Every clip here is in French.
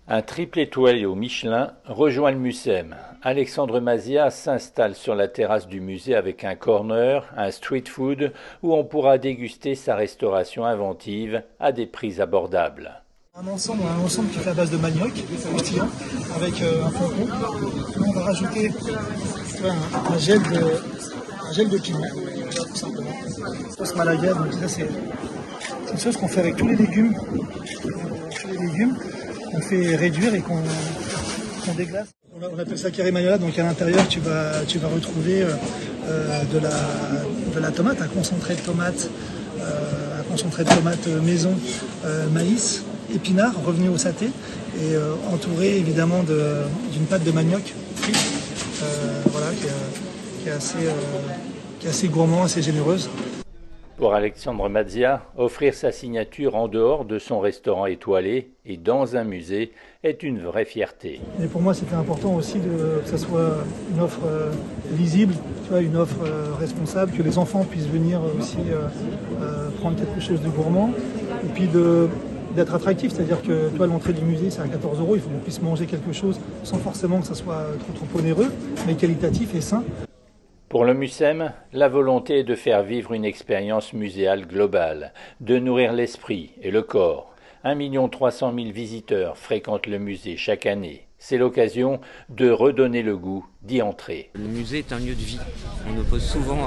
Un triple étoilé au Michelin rejoint le Mucem. Alexandre Mazzia s'installe sur la terrasse du musée avec un corner, un street food, où on pourra déguster sa restauration inventive à des prix abordables. Un ensemble qui est fait à base de manioc, croustillant, avec un flocon. On va rajouter un gel de piment, tout simplement. Sauce malaga, donc ça c'est une sauce qu'on fait avec tous les légumes. Qu'on fait réduire et qu'on déglace. On appelle ça carré mayonnaise, donc à l'intérieur tu vas retrouver de la tomate, un concentré de tomate, maison, maïs, épinards revenus au saté et entouré évidemment d'une pâte de manioc frite, voilà, qui est assez gourmand, assez généreuse. Pour Alexandre Mazzia, offrir sa signature en dehors de son restaurant étoilé et dans un musée est une vraie fierté. Et pour moi, c'était important aussi que ça soit une offre lisible, tu vois, une offre responsable, que les enfants puissent venir aussi prendre quelque chose de gourmand et puis d'être attractif, c'est-à-dire que toi, l'entrée du musée, c'est à 14 €, il faut qu'on puisse manger quelque chose sans forcément que ça soit trop onéreux, mais qualitatif et sain. Pour le Mucem, la volonté est de faire vivre une expérience muséale globale, de nourrir l'esprit et le corps. 1 300 000 visiteurs fréquentent le musée chaque année. C'est l'occasion de redonner le goût d'y entrer. Le musée est un lieu de vie. On oppose souvent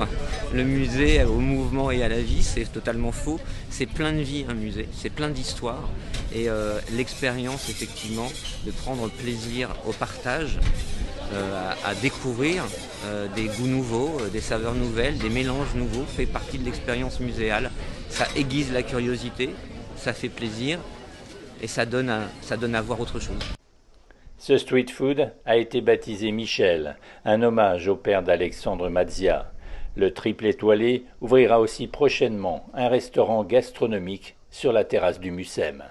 le musée au mouvement et à la vie, c'est totalement faux. C'est plein de vie un musée, c'est plein d'histoire. Et l'expérience effectivement de prendre plaisir au partage, à découvrir des goûts nouveaux, des saveurs nouvelles, des mélanges nouveaux, fait partie de l'expérience muséale. Ça aiguise la curiosité, ça fait plaisir et ça donne à voir autre chose. Ce street food a été baptisé Michel, un hommage au père d'Alexandre Mazzia. Le triple étoilé ouvrira aussi prochainement un restaurant gastronomique sur la terrasse du Mucem.